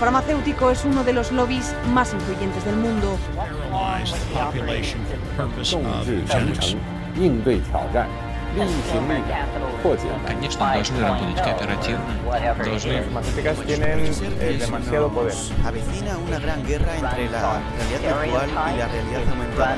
farmacéutico es uno de los lobbies más influyentes del mundo. Конечно, должны работать кооперативно, должны... Las farmacéuticas tienen demasiado poder. Avecina una gran guerra entre la realidad virtual y la realidad aumentada.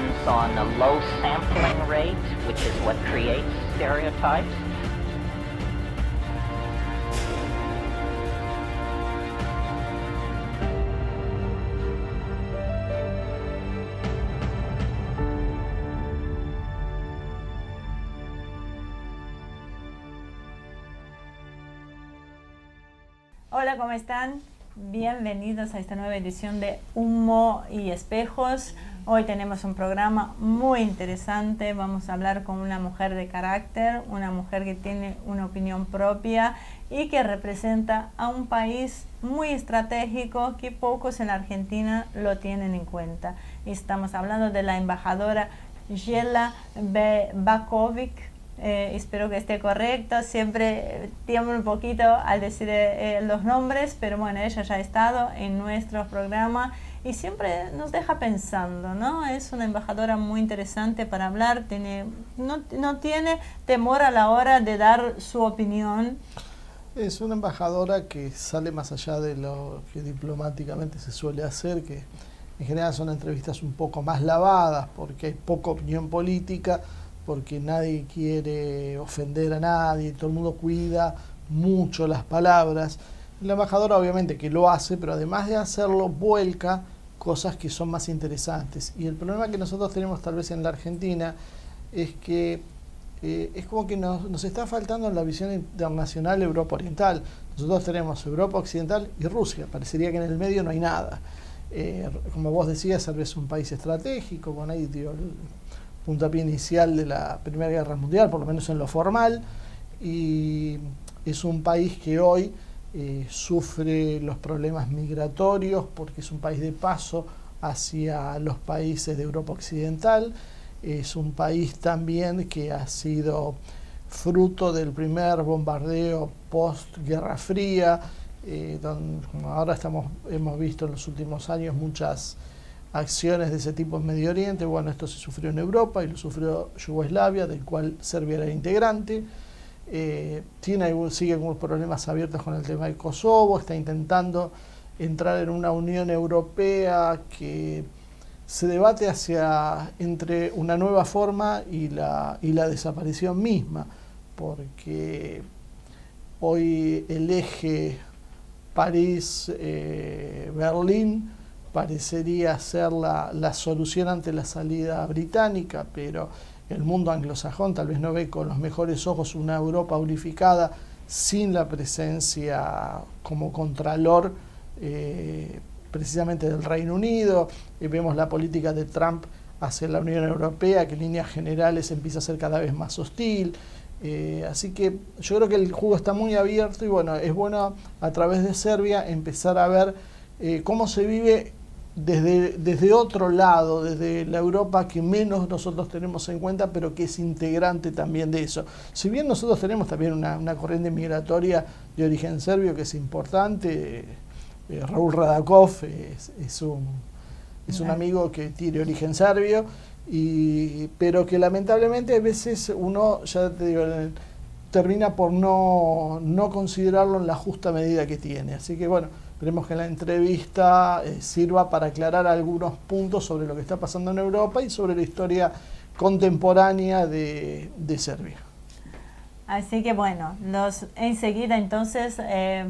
Hola, ¿cómo están? Bienvenidos a esta nueva edición de Humo y Espejos. Hoy tenemos un programa muy interesante. Vamos a hablar con una mujer de carácter, una mujer que tiene una opinión propia y que representa a un país muy estratégico que pocos en la Argentina lo tienen en cuenta. Estamos hablando de la embajadora Jela Bakovic. Espero que esté correcto, siempre tiemblo un poquito al decir los nombres, pero bueno, ella ya ha estado en nuestro programa y siempre nos deja pensando, ¿no? Es una embajadora muy interesante para hablar, no tiene temor a la hora de dar su opinión. Es una embajadora que sale más allá de lo que diplomáticamente se suele hacer, que en general son entrevistas un poco más lavadas porque hay poca opinión política, porque nadie quiere ofender a nadie, todo el mundo cuida mucho las palabras. La embajadora obviamente que lo hace, pero además de hacerlo, vuelca cosas que son más interesantes. Y el problema que nosotros tenemos tal vez en la Argentina es que es como que nos está faltando en la visión internacional Europa Oriental. Nosotros tenemos Europa Occidental y Rusia, parecería que en el medio no hay nada. Como vos decías, Serbia es un país estratégico, bueno, ahí dio el puntapié inicial de la Primera Guerra Mundial, por lo menos en lo formal, y es un país que hoy sufre los problemas migratorios porque es un país de paso hacia los países de Europa Occidental. Es un país también que ha sido fruto del primer bombardeo post-Guerra Fría, donde ahora hemos visto en los últimos años muchas acciones de ese tipo en Medio Oriente. Bueno, esto se sufrió en Europa y lo sufrió Yugoslavia, del cual Serbia era integrante. Sigue algunos problemas abiertos con el tema de Kosovo, está intentando entrar en una Unión Europea que se debate entre una nueva forma y la desaparición misma, porque hoy el eje París-Berlín parecería ser la solución ante la salida británica, pero el mundo anglosajón tal vez no ve con los mejores ojos una Europa unificada sin la presencia como contralor precisamente del Reino Unido. Vemos la política de Trump hacia la Unión Europea, que en líneas generales empieza a ser cada vez más hostil. Así que yo creo que el juego está muy abierto y bueno, es bueno a través de Serbia empezar a ver cómo se vive desde otro lado, desde la Europa que menos nosotros tenemos en cuenta, pero que es integrante también de eso. Si bien nosotros tenemos también una corriente migratoria de origen serbio que es importante, Raúl Radakov es un amigo que tiene origen serbio, pero que lamentablemente a veces uno, ya te digo, termina por no considerarlo en la justa medida que tiene. Así que bueno, esperemos que la entrevista sirva para aclarar algunos puntos sobre lo que está pasando en Europa y sobre la historia contemporánea de Serbia. Así que bueno, enseguida entonces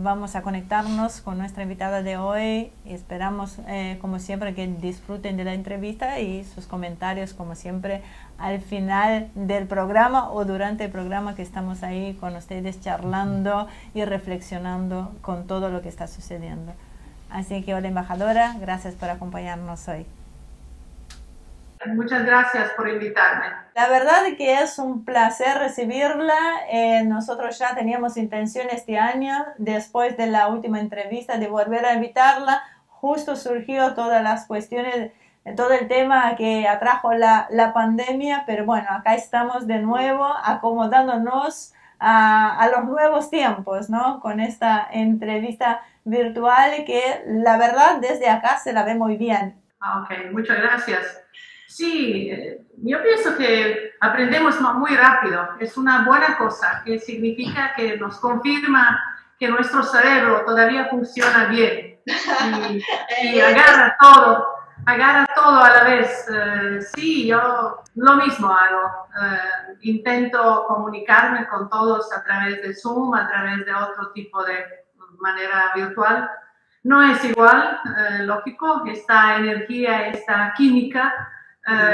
vamos a conectarnos con nuestra invitada de hoy. Esperamos como siempre que disfruten de la entrevista y sus comentarios como siempre al final del programa o durante el programa, que estamos ahí con ustedes charlando y reflexionando con todo lo que está sucediendo. Así que hola embajadora, gracias por acompañarnos hoy. Muchas gracias por invitarme. La verdad que es un placer recibirla. Nosotros ya teníamos intención este año, después de la última entrevista, de volver a invitarla. Justo surgió todas las cuestiones, todo el tema que atrajo la pandemia, pero bueno, acá estamos de nuevo acomodándonos a los nuevos tiempos, ¿no? Con esta entrevista virtual que la verdad desde acá se la ve muy bien. Ok, muchas gracias. Sí, yo pienso que aprendemos muy rápido. Es una buena cosa, que significa que nos confirma que nuestro cerebro todavía funciona bien y agarra todo a la vez. Sí, yo lo mismo hago. Intento comunicarme con todos a través de Zoom, a través de otro tipo de manera virtual. No es igual, lógico, esta energía, esta química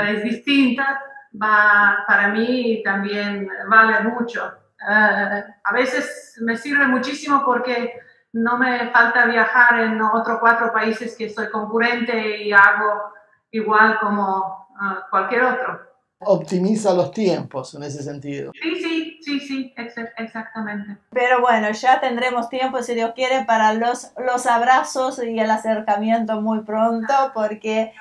es distinta, para mí también vale mucho. A veces me sirve muchísimo porque no me falta viajar en otros 4 países que soy concurrente y hago igual como cualquier otro. Optimiza los tiempos en ese sentido. Sí, exactamente. Pero bueno, ya tendremos tiempo, si Dios quiere, para los abrazos y el acercamiento muy pronto, porque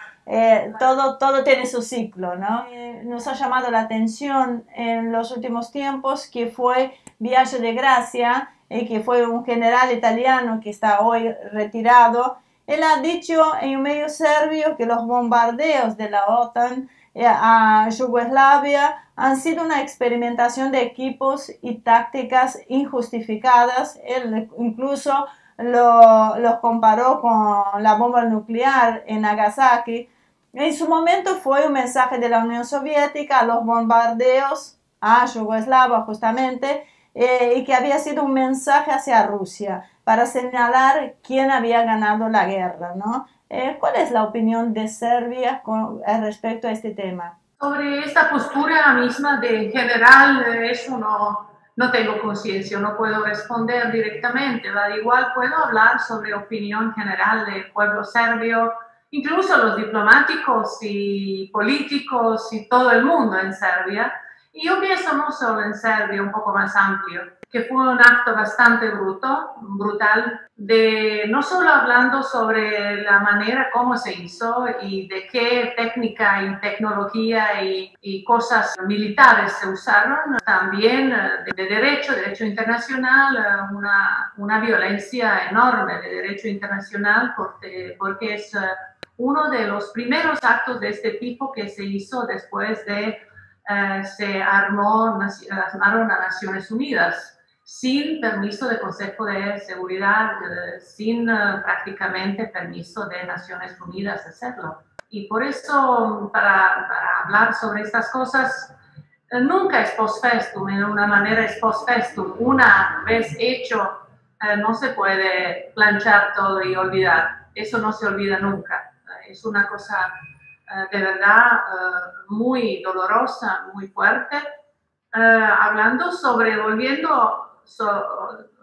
todo tiene su ciclo, ¿no? Nos ha llamado la atención en los últimos tiempos que fue Biagio de Gracia, que fue un general italiano que está hoy retirado. Él ha dicho en un medio serbio que los bombardeos de la OTAN a Yugoslavia han sido una experimentación de equipos y tácticas injustificadas. Él incluso los comparó con la bomba nuclear en Nagasaki. En su momento fue un mensaje de la Unión Soviética a los bombardeos a Yugoslavia justamente, y que había sido un mensaje hacia Rusia para señalar quién había ganado la guerra, ¿no? ¿Cuál es la opinión de Serbia respecto a este tema? Sobre esta postura misma de general, eso no tengo conciencia, no puedo responder directamente. Igual puedo hablar sobre opinión general del pueblo serbio, incluso los diplomáticos y políticos y todo el mundo en Serbia. Y yo pienso no solo en Serbia, un poco más amplio, que fue un acto bastante brutal, de no solo hablando sobre la manera como se hizo y de qué técnica y tecnología y cosas militares se usaron, también de derecho internacional, una violencia enorme de derecho internacional, porque es uno de los primeros actos de este tipo que se hizo después de se armaron a Naciones Unidas sin permiso del Consejo de Seguridad, sin prácticamente permiso de Naciones Unidas hacerlo. Y por eso, para hablar sobre estas cosas, nunca es post festum, en una manera es post festum. Una vez hecho, no se puede planchar todo y olvidar. Eso no se olvida nunca. Es una cosa de verdad muy dolorosa, muy fuerte. Volviendo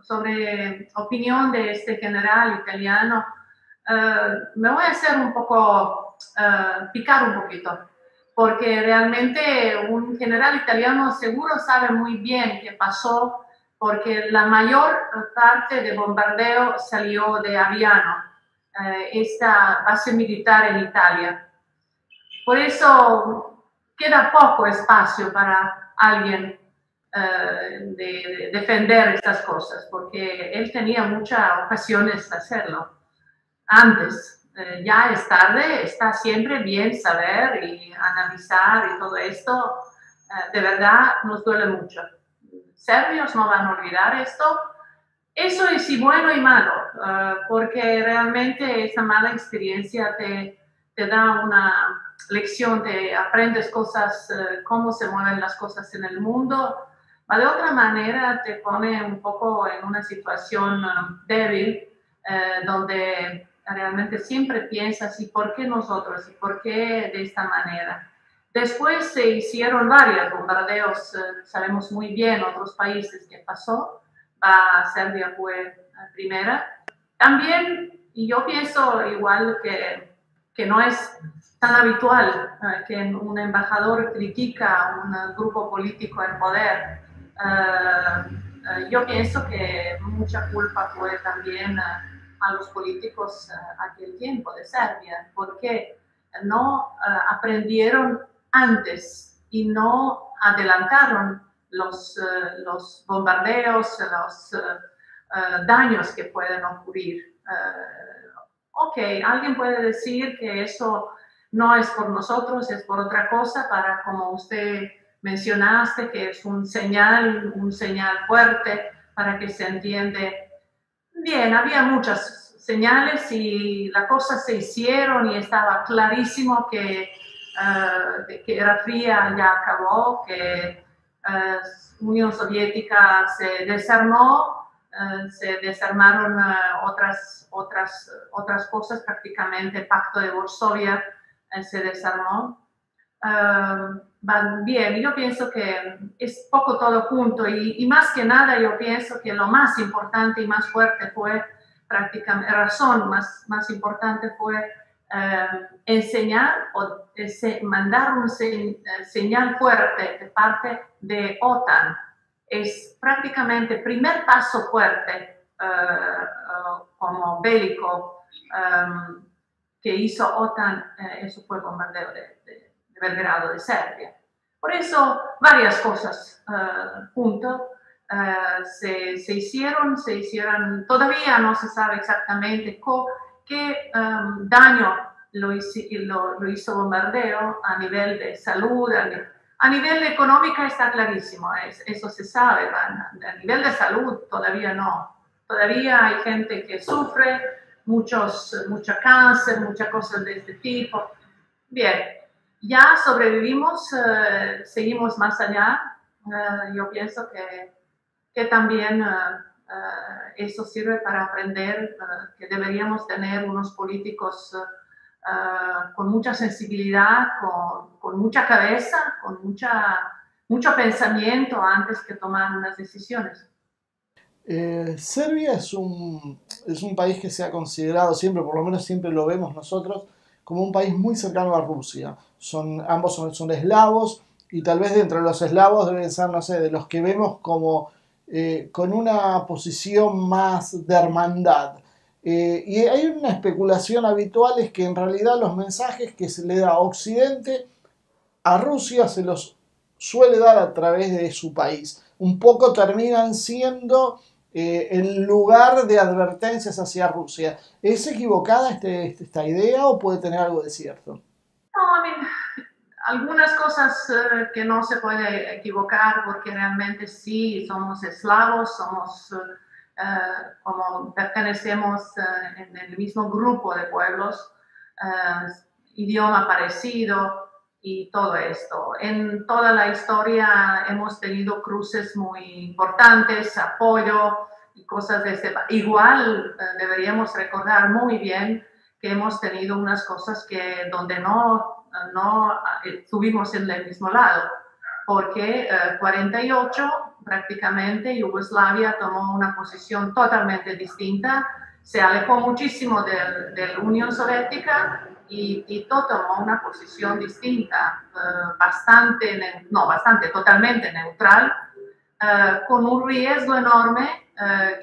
sobre opinión de este general italiano, me voy a hacer un poco, picar un poquito, porque realmente un general italiano seguro sabe muy bien qué pasó, porque la mayor parte del bombardeo salió de Aviano, esta base militar en Italia. Por eso queda poco espacio para alguien de defender estas cosas, porque él tenía muchas ocasiones de hacerlo antes. Ya es tarde, está siempre bien saber y analizar y todo esto. De verdad nos duele mucho. Serbios no van a olvidar esto. Eso es y bueno y malo, porque realmente esa mala experiencia te da una lección, te aprendes cosas, cómo se mueven las cosas en el mundo. De otra manera te pone un poco en una situación débil, donde realmente siempre piensas, ¿y por qué nosotros? ¿Y por qué de esta manera? Después se hicieron varios bombardeos, sabemos muy bien otros países que pasó. Serbia fue la primera. También, y yo pienso igual que no es tan habitual que un embajador critica a un grupo político en poder. Yo pienso que mucha culpa fue también a los políticos aquel tiempo de Serbia, porque no aprendieron antes y no adelantaron los bombardeos, los daños que pueden ocurrir. Ok, alguien puede decir que eso no es por nosotros, es por otra cosa, para, como usted mencionaste, que es un señal fuerte para que se entiende. Bien, había muchas señales y las cosas se hicieron y estaba clarísimo que Guerra Fría ya acabó, que Unión Soviética se desarmó, se desarmaron otras cosas, prácticamente el Pacto de Varsovia se desarmó. Bien, yo pienso que es poco todo junto y más que nada yo pienso que lo más importante y más fuerte fue prácticamente, la razón más importante fue enseñar o mandar un señal fuerte de parte de OTAN. Es prácticamente el primer paso fuerte como bélico que hizo OTAN, eso fue el bombardeo de Belgrado, de Serbia. Por eso varias cosas juntos se hicieron, todavía no se sabe exactamente qué daño lo hizo bombardeo a nivel de salud, a nivel económico está clarísimo, eso se sabe, a nivel de salud todavía no. Todavía hay gente que sufre, mucho cáncer, muchas cosas de este tipo. Bien, ya sobrevivimos, seguimos más allá. Yo pienso que también eso sirve para aprender que deberíamos tener unos políticos con mucha sensibilidad, con mucha cabeza, con mucho pensamiento antes que tomar unas decisiones. Serbia es un país que se ha considerado siempre, por lo menos siempre lo vemos nosotros, como un país muy cercano a Rusia. Ambos son eslavos y tal vez de entre los eslavos deben ser, no sé, de los que vemos como con una posición más de hermandad. Y hay una especulación habitual, es que en realidad los mensajes que se le da a Occidente, a Rusia se los suele dar a través de su país. Un poco terminan siendo el lugar de advertencias hacia Rusia. ¿Es equivocada esta idea o puede tener algo de cierto? No, algunas cosas que no se puede equivocar porque realmente sí, somos eslavos, como pertenecemos en el mismo grupo de pueblos, idioma parecido y todo esto. En toda la historia hemos tenido cruces muy importantes, apoyo y cosas de este tipo. Igual deberíamos recordar muy bien que hemos tenido unas cosas donde no estuvimos en el mismo lado, porque 48 prácticamente Yugoslavia tomó una posición totalmente distinta, se alejó muchísimo de la Unión Soviética y tomó una posición distinta, totalmente neutral, con un riesgo enorme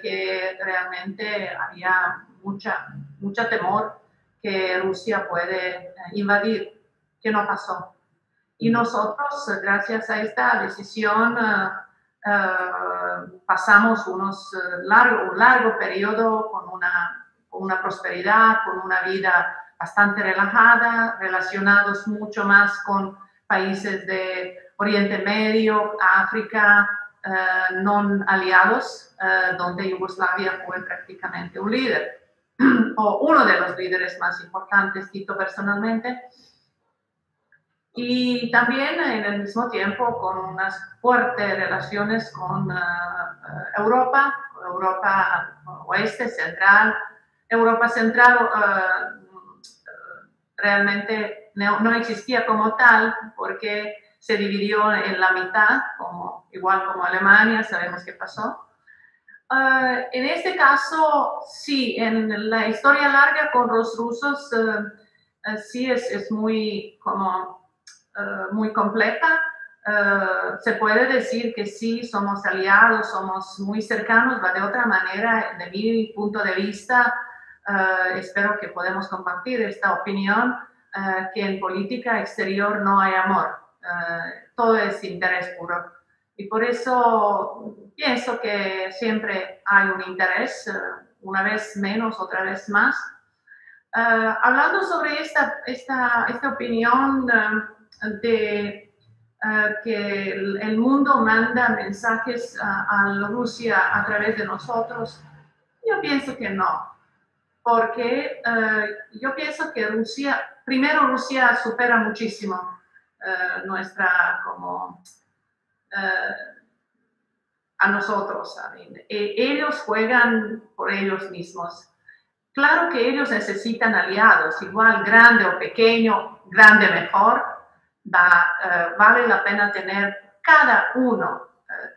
que realmente había mucha temor que Rusia puede invadir, que no pasó. Y nosotros, gracias a esta decisión, pasamos un largo periodo con una prosperidad, con una vida bastante relajada, relacionados mucho más con países de Oriente Medio, África, no aliados, donde Yugoslavia fue prácticamente un líder, o uno de los líderes más importantes, cito personalmente. Y también en el mismo tiempo con unas fuertes relaciones con Europa oeste, central. Europa central realmente no existía como tal porque se dividió en la mitad, igual como Alemania, sabemos qué pasó. En este caso, sí, en la historia larga con los rusos, sí es muy compleja. Se puede decir que sí, somos aliados, somos muy cercanos, va de otra manera, de mi punto de vista, espero que podamos compartir esta opinión, que en política exterior no hay amor, todo es interés puro. Y por eso pienso que siempre hay un interés, una vez menos, otra vez más. Hablando sobre esta opinión de que el mundo manda mensajes a Rusia a través de nosotros, yo pienso que no, porque yo pienso que primero Rusia supera muchísimo a nosotros, ¿saben? Ellos juegan por ellos mismos. Claro que ellos necesitan aliados, igual grande o pequeño, grande mejor, vale la pena tener cada uno,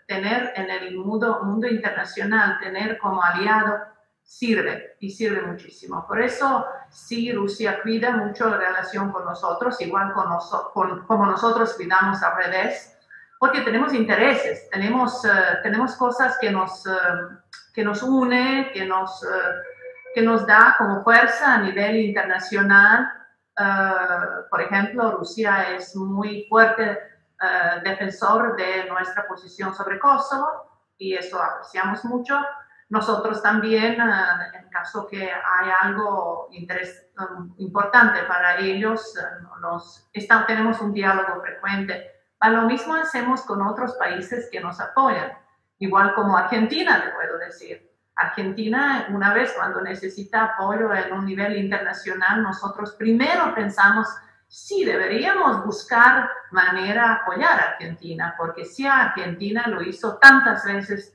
tener en el mundo internacional, tener como aliado, sirve y sirve muchísimo. Por eso sí, Rusia cuida mucho la relación con nosotros, igual como nosotros cuidamos al revés, porque tenemos intereses, tenemos cosas que nos une, que nos da como fuerza a nivel internacional. Por ejemplo, Rusia es muy fuerte defensor de nuestra posición sobre Kosovo y eso apreciamos mucho. Nosotros también, en caso que haya algo importante para ellos, tenemos un diálogo frecuente. Lo mismo hacemos con otros países que nos apoyan, igual como Argentina, te puedo decir. Argentina, una vez cuando necesita apoyo en un nivel internacional, nosotros primero pensamos, sí, deberíamos buscar manera de apoyar a Argentina, porque sí, Argentina lo hizo tantas veces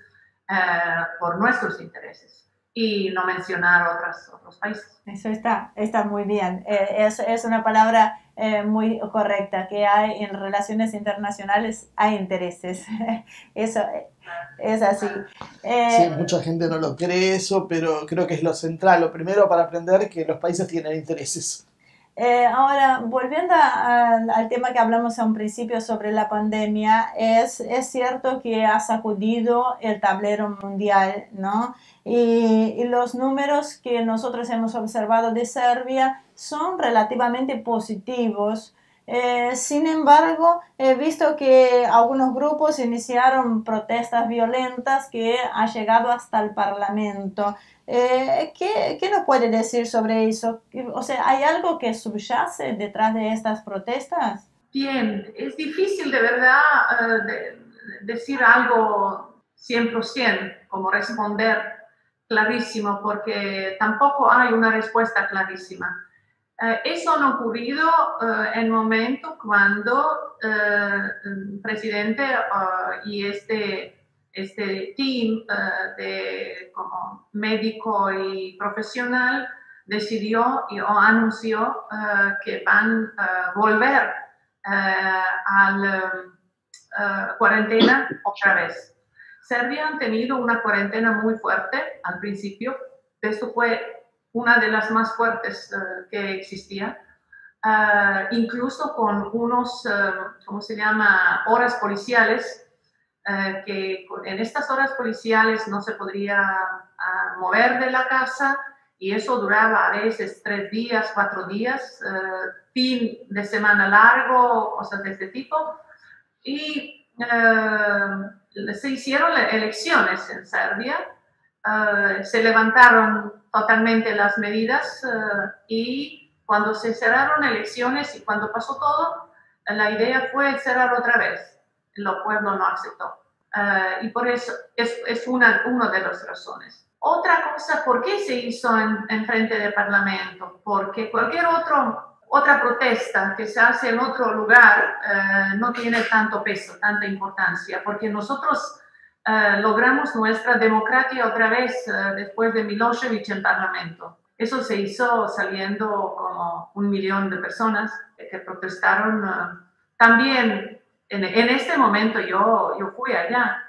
por nuestros intereses, y no mencionar otros países. Eso está muy bien. Es una palabra muy correcta, que hay en relaciones internacionales hay intereses. Eso es así. Sí, mucha gente no lo cree eso, pero creo que es lo central, lo primero para aprender que los países tienen intereses. Ahora, volviendo al tema que hablamos a un principio sobre la pandemia, es cierto que ha sacudido el tablero mundial, ¿no? Y los números que nosotros hemos observado de Serbia son relativamente positivos. Sin embargo, he visto que algunos grupos iniciaron protestas violentas que han llegado hasta el Parlamento. ¿Qué nos puede decir sobre eso? O sea, ¿hay algo que subyace detrás de estas protestas? Bien, es difícil de verdad decir algo 100%, como responder clarísimo, porque tampoco hay una respuesta clarísima. Eso ha ocurrido en el momento cuando el presidente y este team como médico y profesional decidió o anunció que van a volver a la cuarentena otra vez. Serbia ha tenido una cuarentena muy fuerte al principio. Esto fue una de las más fuertes que existía, incluso con unos, ¿cómo se llama?, horas policiales, que en estas horas policiales no se podría mover de la casa, y eso duraba a veces 3 días, 4 días, fin de semana largo, cosas de este tipo. Y se hicieron elecciones en Serbia, se levantaron totalmente las medidas y cuando se cerraron elecciones y cuando pasó todo, la idea fue cerrar otra vez. El pueblo no aceptó. Y por eso es una de las razones. Otra cosa, ¿por qué se hizo en frente del Parlamento? Porque cualquier otra protesta que se hace en otro lugar no tiene tanto peso, tanta importancia, porque nosotros logramos nuestra democracia otra vez después de Milošević en Parlamento. Eso se hizo saliendo como 1 millón de personas que protestaron. También en este momento yo fui allá.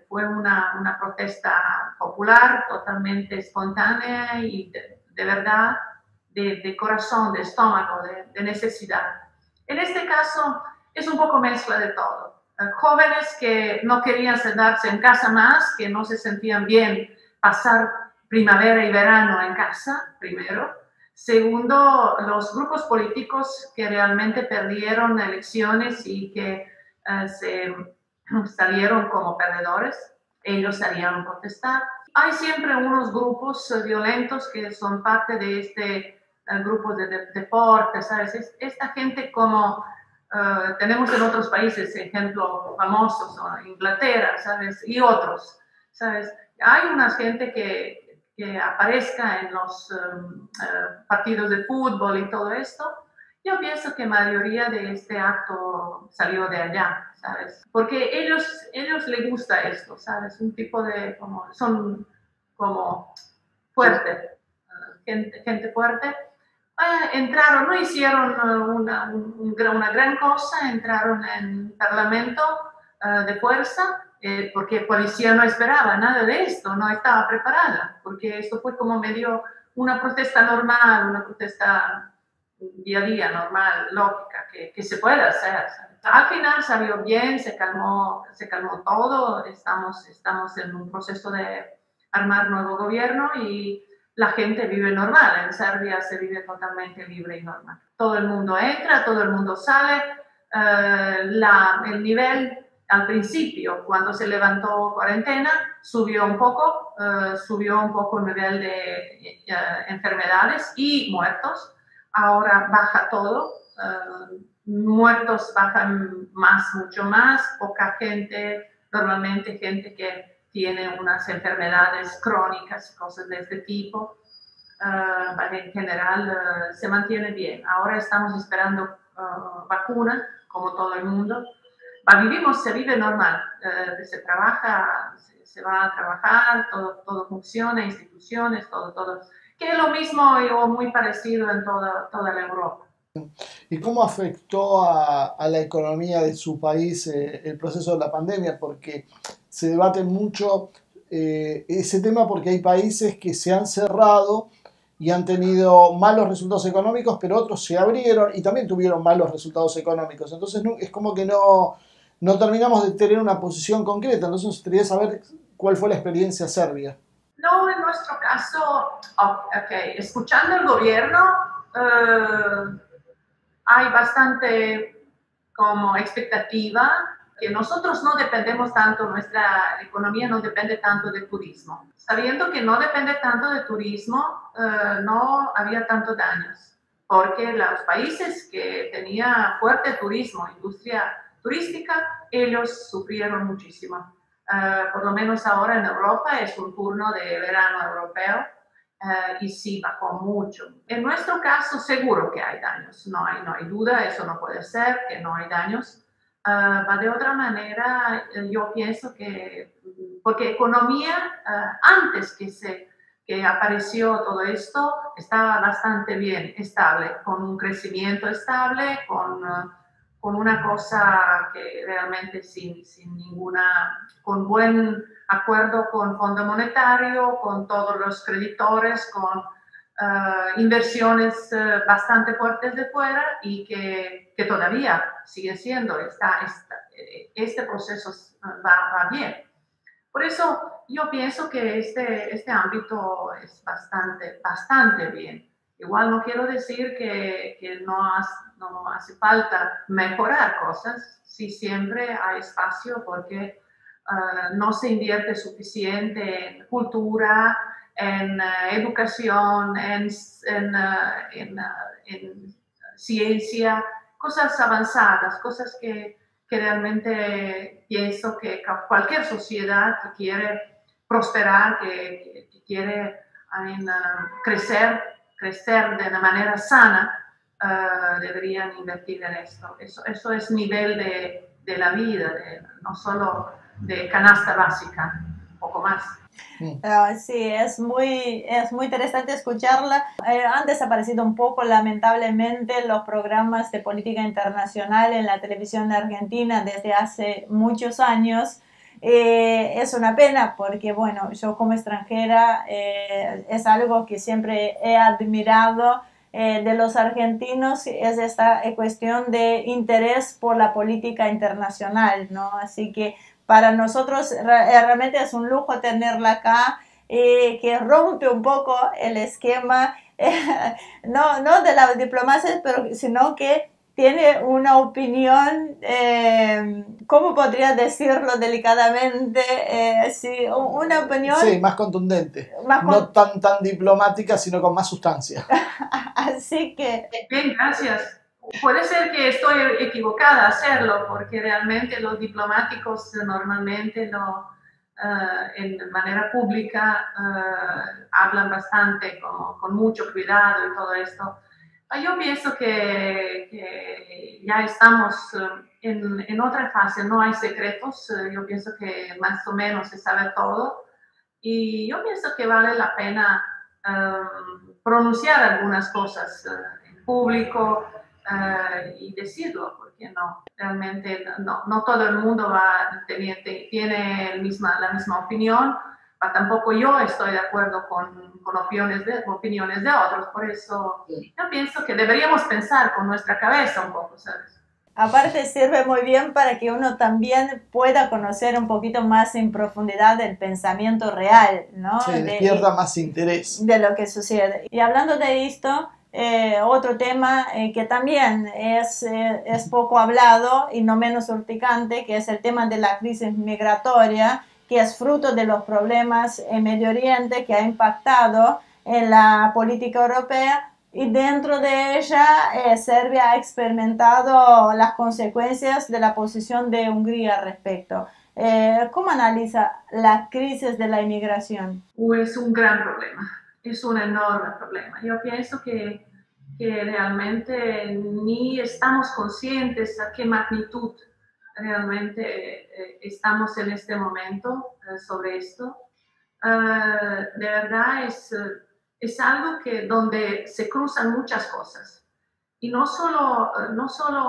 Fue una protesta popular, totalmente espontánea y de verdad, de corazón, de estómago, de necesidad. En este caso es un poco mezcla de todo. Jóvenes que no querían quedarse en casa más, que no se sentían bien pasar primavera y verano en casa, primero. Segundo, los grupos políticos que realmente perdieron elecciones y que se salieron como perdedores, ellos salieron a protestar. Hay siempre unos grupos violentos que son parte de este grupo de deporte, ¿sabes? Esta gente como tenemos en otros países, ejemplos famosos, Inglaterra, ¿sabes? Y otros, ¿sabes? Hay una gente que aparezca en los partidos de fútbol y todo esto. Yo pienso que la mayoría de este acto salió de allá, ¿sabes? Porque ellos les gusta esto, ¿sabes? Un tipo de, son como fuerte, gente fuerte. Entraron, no hicieron una gran cosa, entraron en Parlamento de fuerza, porque la policía no esperaba nada de esto, no estaba preparada, porque esto fue como medio una protesta normal, una protesta día a día, normal, lógica, que se puede hacer. Al final salió bien, se calmó todo, estamos en un proceso de armar nuevo gobierno y la gente vive normal. En Serbia se vive totalmente libre y normal. Todo el mundo entra, todo el mundo sale. El nivel al principio, cuando se levantó cuarentena, subió un poco el nivel de enfermedades y muertos. Ahora baja todo, muertos bajan mucho más, poca gente, normalmente gente que tiene unas enfermedades crónicas, cosas de este tipo. En general se mantiene bien. Ahora estamos esperando vacuna, como todo el mundo. Se vive normal, se trabaja, se va a trabajar, todo funciona, instituciones, todo. Que es lo mismo o muy parecido en toda la Europa. ¿Y cómo afectó a la economía de su país el proceso de la pandemia? Porque se debate mucho ese tema, porque hay países que se han cerrado y han tenido malos resultados económicos, pero otros se abrieron y también tuvieron malos resultados económicos. Entonces es como que no terminamos de tener una posición concreta. Entonces nos gustaría saber cuál fue la experiencia serbia. No, en nuestro caso, escuchando el gobierno, hay bastante como expectativa que nosotros no dependemos tanto, nuestra economía no depende tanto del turismo. Sabiendo que no depende tanto del turismo, no había tantos daños, porque los países que tenían fuerte turismo, industria turística, ellos sufrieron muchísimo. Por lo menos ahora en Europa es un turno de verano europeo y sí bajó mucho. En nuestro caso seguro que hay daños, no hay duda, eso no puede ser, que no hay daños. De otra manera, yo pienso que, porque economía, antes que apareció todo esto, estaba bastante bien, estable, con un crecimiento estable, con una cosa que realmente sin con buen acuerdo con Fondo Monetario, con todos los creditores, con inversiones bastante fuertes de fuera y que todavía sigue siendo, este proceso va bien. Por eso yo pienso que este ámbito es bastante bien. Igual no quiero decir que no hace falta mejorar cosas, sí siempre hay espacio porque no se invierte suficiente en cultura, en educación, en ciencia, cosas avanzadas, cosas que realmente pienso que cualquier sociedad que quiere prosperar, que quiere crecer de una manera sana, deberían invertir en esto. Eso es nivel de la vida, no solo de canasta básica, un poco más. Sí, es muy interesante escucharla. Han desaparecido un poco, lamentablemente, los programas de política internacional en la televisión de Argentina desde hace muchos años. Es una pena porque, bueno, yo como extranjera es algo que siempre he admirado de los argentinos, es esta cuestión de interés por la política internacional, ¿no? Así que para nosotros realmente es un lujo tenerla acá, que rompe un poco el esquema, no de la diplomacia, sino que tiene una opinión, ¿cómo podría decirlo delicadamente? Sí, una opinión... Sí, más contundente. No tan diplomática, sino con más sustancia. Así que... Bien, gracias. Puede ser que estoy equivocada a hacerlo, porque realmente los diplomáticos normalmente no, en manera pública hablan bastante, con mucho cuidado y todo esto. Yo pienso que ya estamos en otra fase, no hay secretos, yo pienso que más o menos se sabe todo y yo pienso que vale la pena pronunciar algunas cosas en público y decirlo, porque no, realmente no todo el mundo tiene la misma opinión. Tampoco yo estoy de acuerdo con opiniones de otros, por eso yo pienso que deberíamos pensar con nuestra cabeza un poco, ¿sabes? Aparte sirve muy bien para que uno también pueda conocer un poquito más en profundidad el pensamiento real, ¿no? Sí, pierda más interés. De lo que sucede. Y hablando de esto, otro tema que también es poco hablado y no menos urticante, que es el tema de la crisis migratoria, que es fruto de los problemas en Medio Oriente, que ha impactado en la política europea, y dentro de ella Serbia ha experimentado las consecuencias de la posición de Hungría al respecto. ¿Cómo analiza la crisis de la inmigración? Es un gran problema, es un enorme problema. Yo pienso que realmente ni estamos conscientes a qué magnitud realmente estamos en este momento sobre esto. De verdad es algo donde se cruzan muchas cosas. Y no solo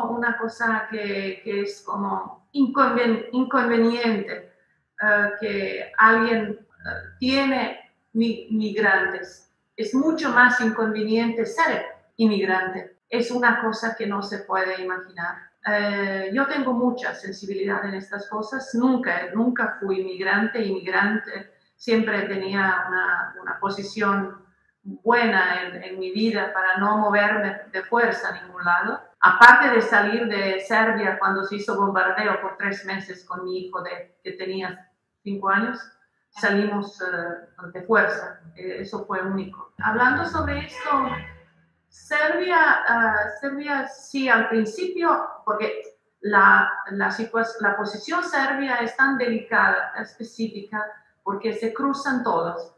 una cosa que es como inconveniente, que alguien tiene migrantes. Es mucho más inconveniente ser inmigrante. Es una cosa que no se puede imaginar. Yo tengo mucha sensibilidad en estas cosas. Nunca fui inmigrante. Siempre tenía una posición buena en mi vida para no moverme de fuerza a ningún lado. Aparte de salir de Serbia cuando se hizo bombardeo por 3 meses con mi hijo que tenía 5 años, salimos de fuerza. Eso fue único. Hablando sobre esto, Serbia sí, al principio, porque la posición serbia es tan delicada, específica, porque se cruzan todos.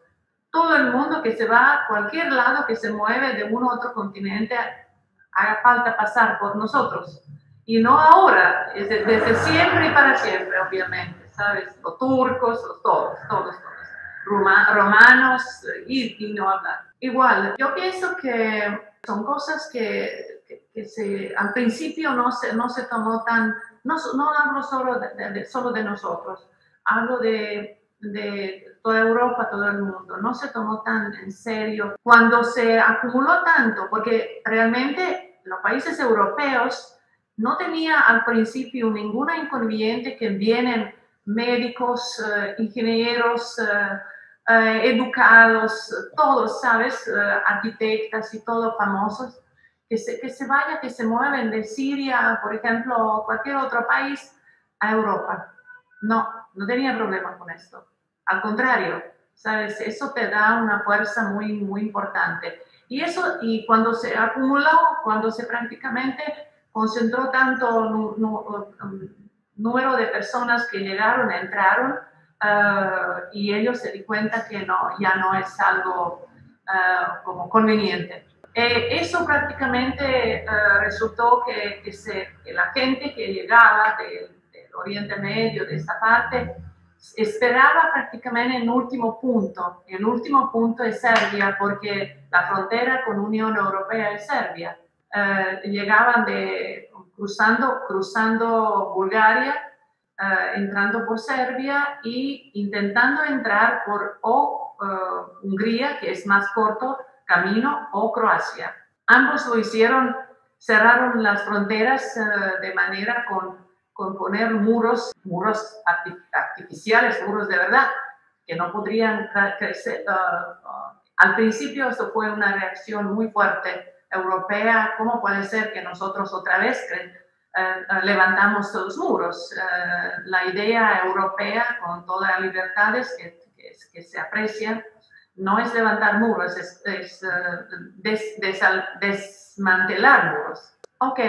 Todo el mundo que se va a cualquier lado, que se mueve de un u otro continente, haga falta pasar por nosotros. Y no ahora, desde siempre y para siempre, obviamente, ¿sabes? Los turcos, todos. Romanos y no hablar. Igual, yo pienso que son cosas que al principio no se tomó tan, no hablo solo de nosotros, hablo de toda Europa, todo el mundo, no se tomó tan en serio cuando se acumuló tanto, porque realmente los países europeos no tenían al principio ningún inconveniente que vienen médicos, ingenieros, educados, todos, ¿sabes? Arquitectas y todos famosos, que se mueven de Siria, por ejemplo, o cualquier otro país, a Europa. No tenía problema con esto. Al contrario, ¿sabes? Eso te da una fuerza muy, muy importante. Y cuando se acumuló, cuando se prácticamente concentró tanto número de personas que entraron, y ellos se di cuenta que ya no es algo como conveniente. Eso prácticamente resultó que la gente que llegaba del Oriente Medio, de esta parte, esperaba prácticamente el último punto. El último punto es Serbia, porque la frontera con la Unión Europea es Serbia. Llegaban cruzando Bulgaria, entrando por Serbia y intentando entrar por Hungría, que es más corto camino, o Croacia. Ambos lo hicieron, cerraron las fronteras de manera con poner muros artificiales, muros de verdad, que no podrían crecer. Al principio esto fue una reacción muy fuerte europea, ¿cómo puede ser que nosotros otra vez levantamos los muros? La idea europea, con todas las libertades que se aprecian, no es levantar muros, es desmantelar muros. Ok,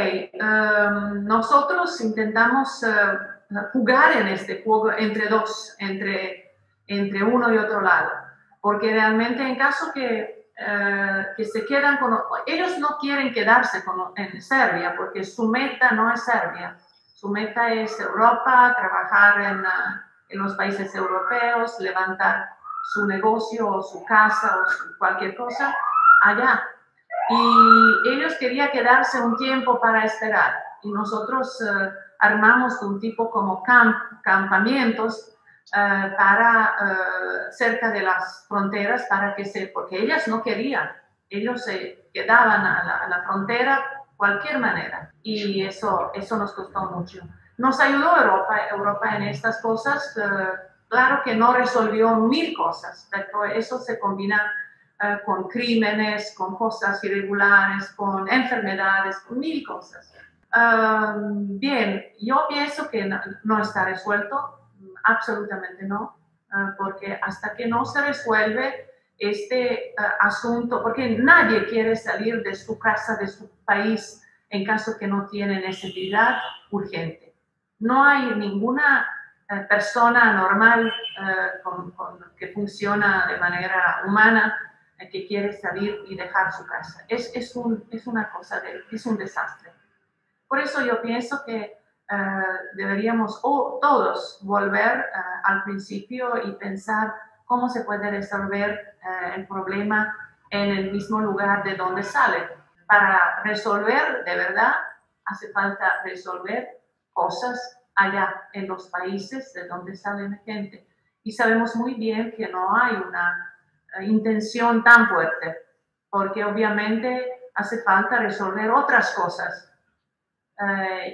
nosotros intentamos jugar en este juego entre dos, entre uno y otro lado, porque realmente en caso que se quedan con... Ellos no quieren quedarse en Serbia, porque su meta no es Serbia, su meta es Europa, trabajar en los países europeos, levantar su negocio o su casa o cualquier cosa allá. Y ellos querían quedarse un tiempo para esperar. Y nosotros armamos un tipo como campamentos cerca de las fronteras porque ellas no querían. Ellos se quedaban a la frontera de cualquier manera. Y eso nos costó mucho. Nos ayudó Europa en estas cosas. Claro que no resolvió 1000 cosas, pero eso se combina con crímenes, con cosas irregulares, con enfermedades, con 1000 cosas. Bien, yo pienso que no está resuelto, absolutamente no, porque hasta que no se resuelve este asunto, porque nadie quiere salir de su casa, de su país, en caso que no tiene necesidad urgente. No hay ninguna persona normal que funciona de manera humana que quiere salir y dejar su casa. Es un desastre. Por eso yo pienso que deberíamos todos volver al principio y pensar cómo se puede resolver el problema en el mismo lugar de donde sale. Para resolver, de verdad, hace falta resolver cosas allá en los países de donde sale la gente. Y sabemos muy bien que no hay una intención tan fuerte, porque obviamente hace falta resolver otras cosas.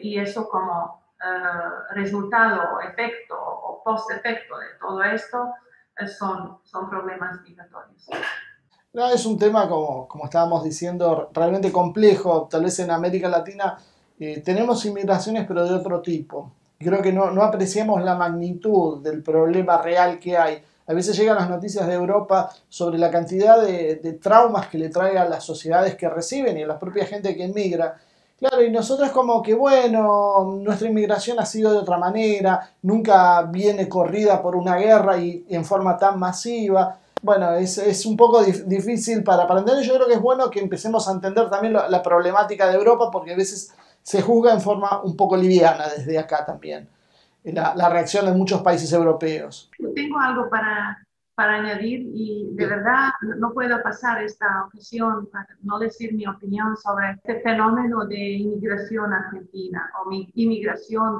Y eso como resultado o efecto o post-efecto de todo esto son problemas migratorios. No, es un tema, como estábamos diciendo, realmente complejo. Tal vez en América Latina tenemos inmigraciones, pero de otro tipo. Creo que no apreciamos la magnitud del problema real que hay. A veces llegan las noticias de Europa sobre la cantidad de traumas que le trae a las sociedades que reciben y a la propia gente que emigra. Claro, y nosotros como que, bueno, nuestra inmigración ha sido de otra manera, nunca viene corrida por una guerra y en forma tan masiva. Bueno, es un poco difícil para entender. Yo creo que es bueno que empecemos a entender también la problemática de Europa, porque a veces se juzga en forma un poco liviana desde acá también la reacción de muchos países europeos. Tengo algo para añadir y de verdad no puedo pasar esta ocasión para no decir mi opinión sobre este fenómeno de inmigración argentina o inmigración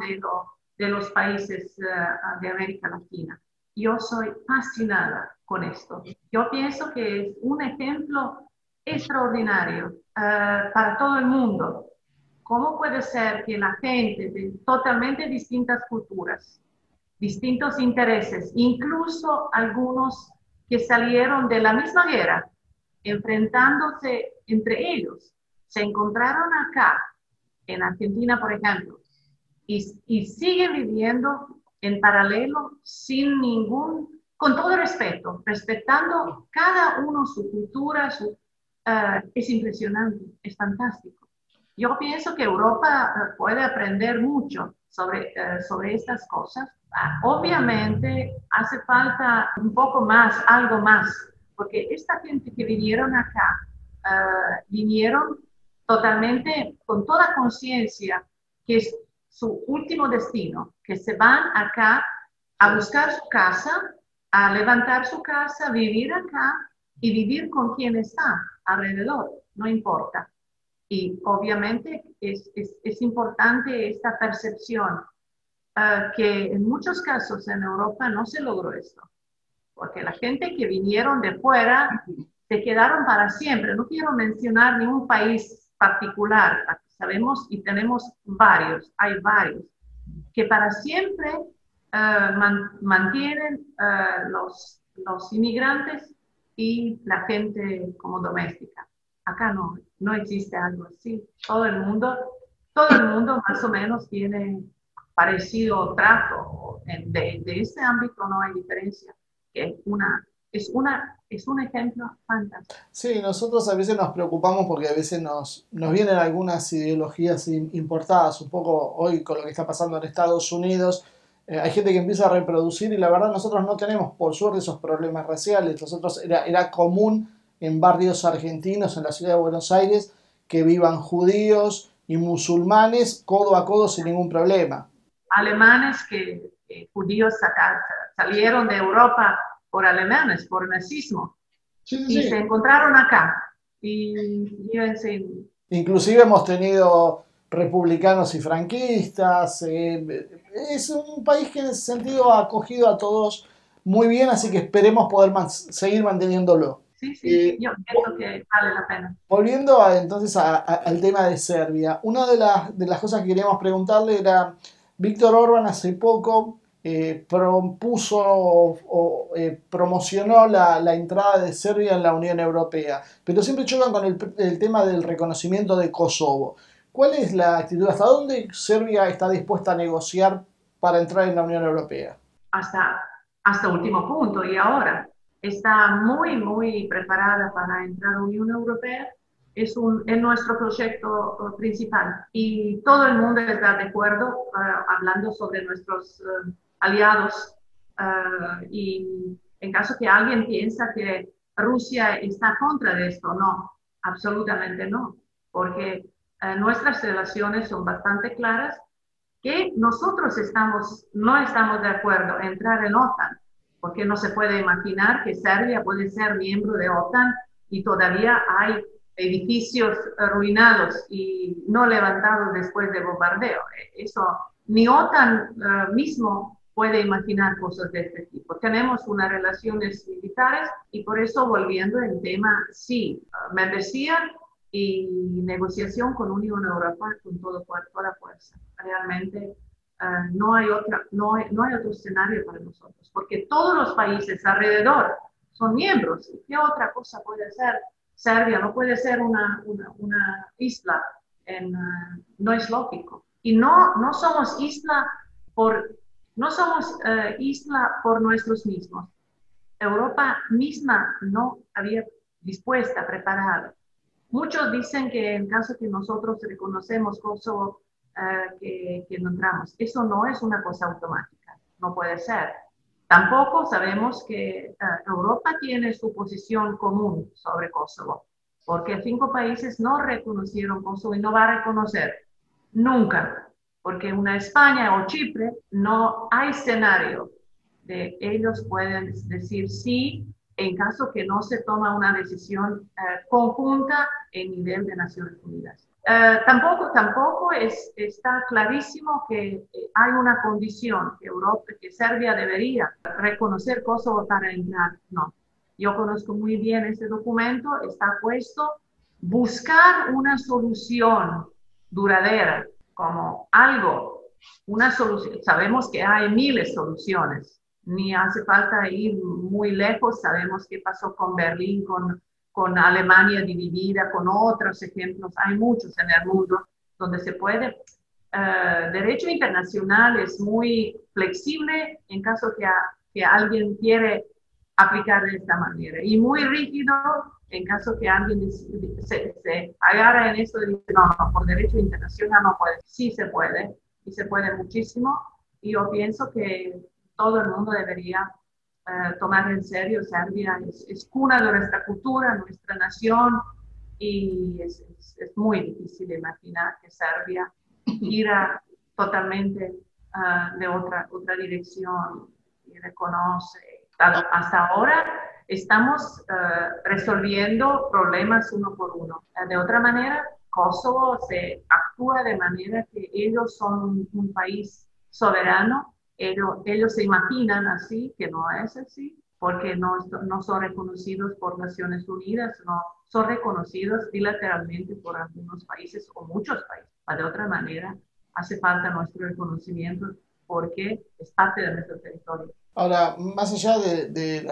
de los países de América Latina. Yo soy fascinada con esto. Yo pienso que es un ejemplo extraordinario para todo el mundo. ¿Cómo puede ser que la gente de totalmente distintas culturas, distintos intereses, incluso algunos que salieron de la misma guerra, enfrentándose entre ellos, se encontraron acá, en Argentina, por ejemplo, y siguen viviendo en paralelo con todo respeto, respetando cada uno su cultura, es impresionante, es fantástico. Yo pienso que Europa puede aprender mucho sobre estas cosas. Obviamente hace falta un poco más, algo más, porque esta gente que vinieron acá, vinieron totalmente con toda conciencia que es su último destino, que se van acá a buscar su casa, a levantar su casa, vivir acá y vivir con quien está alrededor, no importa. Y obviamente es importante esta percepción que en muchos casos en Europa no se logró esto, porque la gente que vinieron de fuera se quedaron para siempre. No quiero mencionar ningún país particular, sabemos y tenemos varios, hay varios, que para siempre mantienen los inmigrantes y la gente como doméstica. Acá no existe algo así. Todo el mundo más o menos tiene parecido trato. De ese ámbito no hay diferencia. Que es un ejemplo fantástico. Sí, nosotros a veces nos preocupamos porque a veces nos vienen algunas ideologías importadas, un poco hoy con lo que está pasando en Estados Unidos. Hay gente que empieza a reproducir y la verdad nosotros no tenemos, por suerte, esos problemas raciales. Nosotros era común en barrios argentinos, en la ciudad de Buenos Aires, que vivan judíos y musulmanes codo a codo sin ningún problema. Alemanes judíos salieron de Europa por alemanes, por nazismo, y se encontraron acá y viven sin... Inclusive hemos tenido republicanos y franquistas. Es un país que en ese sentido ha acogido a todos muy bien, así que esperemos poder seguir manteniéndolo. Sí, yo pienso que vale la pena. Volviendo entonces al tema de Serbia, una de las cosas que queríamos preguntarle era, Víctor Orbán hace poco propuso o promocionó la entrada de Serbia en la Unión Europea, pero siempre chocan con el tema del reconocimiento de Kosovo. ¿Cuál es la actitud? ¿Hasta dónde Serbia está dispuesta a negociar para entrar en la Unión Europea? Hasta último punto, y ahora está muy preparada para entrar a la Unión Europea. Es nuestro proyecto principal y todo el mundo está de acuerdo hablando sobre nuestros aliados y en caso que alguien piensa que Rusia está contra de esto, no, absolutamente no, porque nuestras relaciones son bastante claras, que nosotros no estamos de acuerdo en entrar en OTAN, porque no se puede imaginar que Serbia puede ser miembro de OTAN y todavía hay edificios arruinados y no levantados después de bombardeo. Eso, ni OTAN mismo puede imaginar cosas de este tipo. Tenemos unas relaciones militares y por eso, volviendo al tema, sí, membresía y negociación con Unión Europea con toda fuerza. Realmente no hay otro escenario para nosotros, porque todos los países alrededor son miembros. ¿Qué otra cosa puede ser? Serbia no puede ser una isla, no es lógico. Y no somos isla por nosotros mismos. Europa misma no había dispuesta, preparada. Muchos dicen que en caso que nosotros reconocemos Kosovo, que no entramos. Eso no es una cosa automática, no puede ser. Tampoco sabemos que Europa tiene su posición común sobre Kosovo, porque 5 países no reconocieron Kosovo y no va a reconocer nunca, porque una España o Chipre no hay escenario de ellos pueden decir sí en caso que no se toma una decisión conjunta en nivel de Naciones Unidas. Tampoco está clarísimo que hay una condición que Serbia debería reconocer Kosovo para entrar. No, yo conozco muy bien ese documento, está puesto buscar una solución duradera, como una solución. Sabemos que hay miles de soluciones, ni hace falta ir muy lejos, sabemos qué pasó con Berlín, con Alemania dividida, con otros ejemplos, hay muchos en el mundo donde se puede. Derecho internacional es muy flexible en caso que alguien quiere aplicar de esta manera y muy rígido en caso que alguien se agarra en esto y dice no, por derecho internacional no puede. Sí se puede y se puede muchísimo y yo pienso que todo el mundo debería tomar en serio. Serbia es cuna de nuestra cultura, nuestra nación, y es muy difícil imaginar que Serbia gira totalmente de otra dirección y reconoce. Hasta ahora estamos resolviendo problemas uno por uno. De otra manera, Kosovo se actúa de manera que ellos son un país soberano. Ellos se imaginan así, que no es así, porque no son reconocidos por Naciones Unidas, no son reconocidos bilateralmente por algunos países o muchos países. De otra manera, hace falta nuestro reconocimiento porque es parte de nuestro territorio. Ahora, más allá de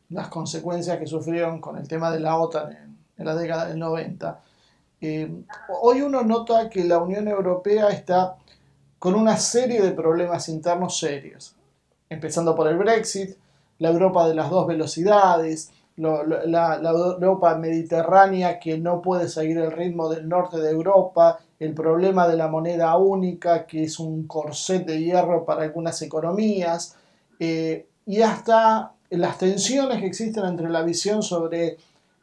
las consecuencias que sufrieron con el tema de la OTAN en la década del 90. Hoy uno nota que la Unión Europea está con una serie de problemas internos serios, empezando por el Brexit, la Europa de las dos velocidades, la Europa mediterránea que no puede seguir el ritmo del norte de Europa, el problema de la moneda única, que es un corset de hierro para algunas economías, y hasta las tensiones que existen entre la visión sobre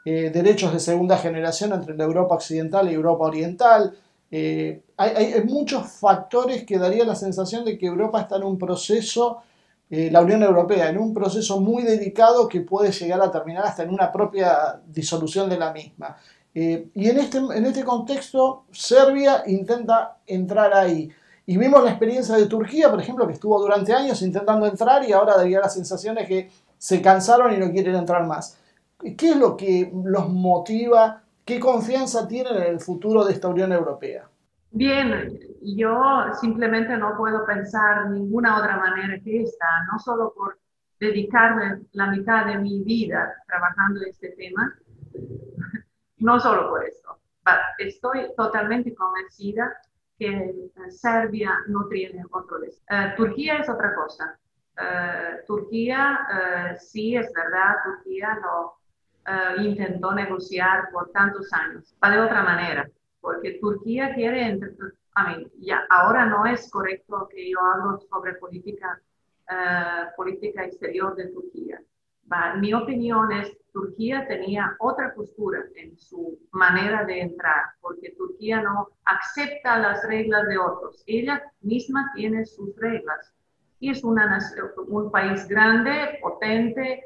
derechos de segunda generación entre la Europa occidental y Europa oriental. Hay muchos factores que daría la sensación de que Europa está en un proceso, la Unión Europea, en un proceso muy delicado que puede llegar a terminar hasta en una propia disolución de la misma. Y en este contexto, Serbia intenta entrar ahí. Y vimos la experiencia de Turquía, por ejemplo, que estuvo durante años intentando entrar y ahora daría la sensación de que se cansaron y no quieren entrar más. ¿Qué es lo que los motiva? ¿Qué confianza tienen en el futuro de esta Unión Europea? Bien, yo simplemente no puedo pensar ninguna otra manera que esta, no solo por dedicarme la mitad de mi vida trabajando en este tema, no solo por esto. Estoy totalmente convencida que Serbia no tiene controles. Turquía es otra cosa. Turquía, sí, es verdad, Turquía lo intentó negociar por tantos años, de otra manera, porque Turquía quiere, ya, ahora no es correcto que yo hable sobre política exterior de Turquía. Mi opinión es Turquía tenía otra postura en su manera de entrar, porque Turquía no acepta las reglas de otros. Ella misma tiene sus reglas. Y es un país grande, potente,